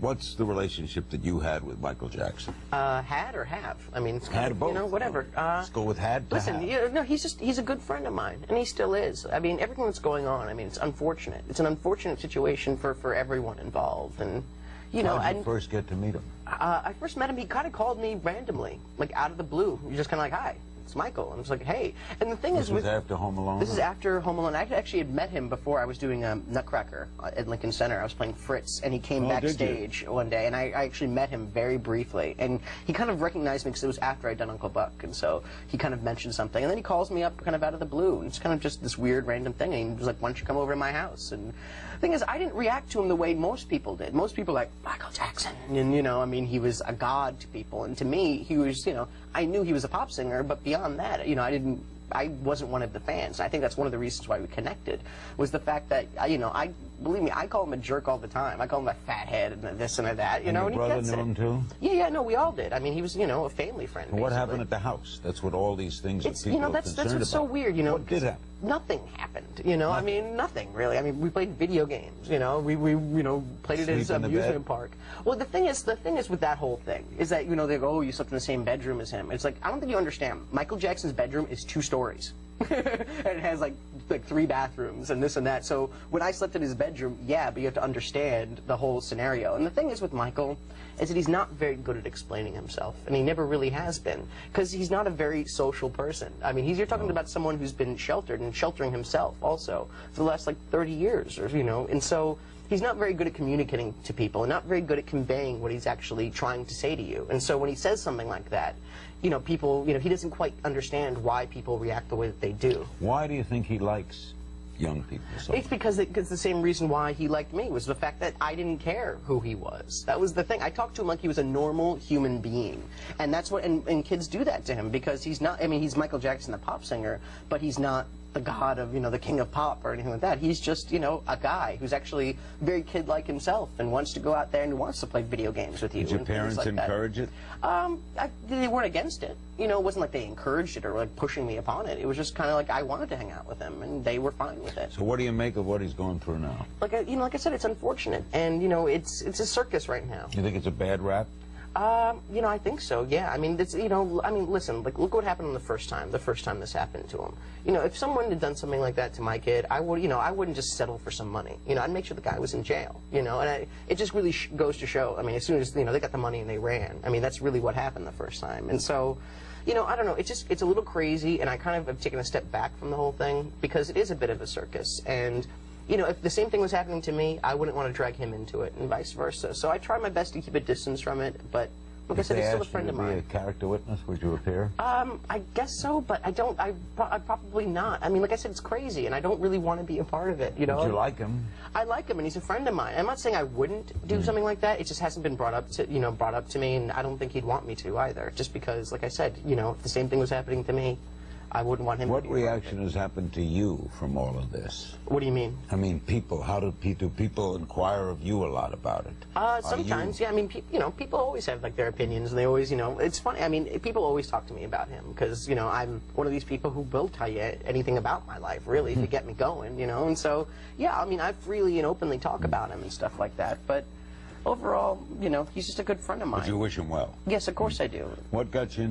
What's the relationship that you had with Michael Jackson? Had or have? I mean, it's kind Had of, both. you know, whatever. Let's go with had to Listen, have. no, he's a good friend of mine, and he still is. I mean, everything that's going on, I mean, it's unfortunate. It's an unfortunate situation for everyone involved, and you know. How did you first get to meet him? I first met him. He kind of called me randomly, like out of the blue. You're just kind of like, "Hi, it's Michael." And I was like, "Hey." And the thing This is, was after Home Alone? This is after Home Alone. I actually had met him before I was doing Nutcracker at Lincoln Center. I was playing Fritz, and he came backstage one day, and I actually met him very briefly. And he kind of recognized me because it was after I'd done Uncle Buck, and so he kind of mentioned something. And then he calls me up kind of out of the blue, and it's kind of just this weird random thing. And he was like, "Why don't you come over to my house?" And the thing is, I didn't react to him the way most people did. Most people were like, Michael Jackson. And, you know, I mean, he was a god to people. And to me, he was, you know, I knew he was a pop singer, but beyond that, you know, I wasn't one of the fans. I think that's one of the reasons why we connected, was the fact that, you know, believe me, I call him a jerk all the time. I call him a fathead and this and that, you know, your and he brother gets knew it. him too? Yeah, no, we all did. I mean, he was, you know, a family friend. And what basically. happened at the house? That's what all these things that It's, people you know, are that's concerned what's so about. weird, you know. What did happen? Nothing happened, you know. I mean, nothing really. I mean, we played video games, you know. We you know, played it as Sleep an in the amusement bed? park. Well, the thing is with that whole thing is that, you know, they go, "Oh, you slept in the same bedroom as him." It's like, I don't think you understand. Michael Jackson's bedroom is 2 stories. And it has like 3 bathrooms and this and that. So when I slept in his bedroom, yeah, but you have to understand the whole scenario. And the thing is with Michael is that he's not very good at explaining himself, and he never really has been, because he's not a very social person. I mean, you're talking about someone who's been sheltered and sheltering himself also for the last like 30 years, or you know, and so he's not very good at communicating to people and not very good at conveying what he's actually trying to say to you. And so when he says something like that, you know, people, you know, he doesn't quite understand why people react the way that they do. Why do you think he likes young people so much? It's because it's the same reason why he liked me, was the fact that I didn't care who he was. That was the thing. I talked to him like he was a normal human being. And that's what, and kids do that to him, because he's not, I mean, he's Michael Jackson, the pop singer, but he's not the god of, you know, the king of pop or anything like that. He's just, you know, a guy who's actually very kid-like himself and wants to go out there and wants to play video games with you. Did your and things parents like encourage it? They weren't against it. You know, it wasn't like they encouraged it or like pushing me upon it. It was just kind of like I wanted to hang out with him, and they were fine with it. So what do you make of what he's going through now? Like, you know, like I said, it's unfortunate, and you know, it's a circus right now. You think it's a bad rap? You know, I think so. Yeah. I mean, it's, you know, I mean, listen, like, look what happened on the first time this happened to him. You know, if someone had done something like that to my kid, I would, you know, I wouldn't just settle for some money. You know, I'd make sure the guy was in jail. You know, and it just really goes to show. I mean, as soon as, you know, they got the money and they ran. I mean, that's really what happened the first time. And so, you know, I don't know. It's a little crazy, and I kind of have taken a step back from the whole thing, because it is a bit of a circus. And you know, if the same thing was happening to me, I wouldn't want to drag him into it, and vice versa. So I try my best to keep a distance from it, but like I said, he's still a friend of mine. If they asked you to be a character witness, would you appear? I guess so, but I'd probably not. I mean, like I said, it's crazy, and I don't really want to be a part of it, you know? But you like him? I like him, and he's a friend of mine. I'm not saying I wouldn't do something like that. It just hasn't been brought up to me, and I don't think he'd want me to either, just because, like I said, you know, if the same thing was happening to me, I wouldn't want him to be a part of it. What reaction has happened to you from all of this? What do you mean? I mean, people, do people inquire of you a lot about it? Sometimes, yeah. I mean, you know, people always have like their opinions, and they always, you know, it's funny. I mean, people always talk to me about him because, you know, I'm one of these people who will tell you anything about my life, really, to get me going, you know. And so, yeah, I mean, I freely and openly talk about him and stuff like that. But overall, you know, he's just a good friend of mine. But you wish him well. Yes, of course I do. What got you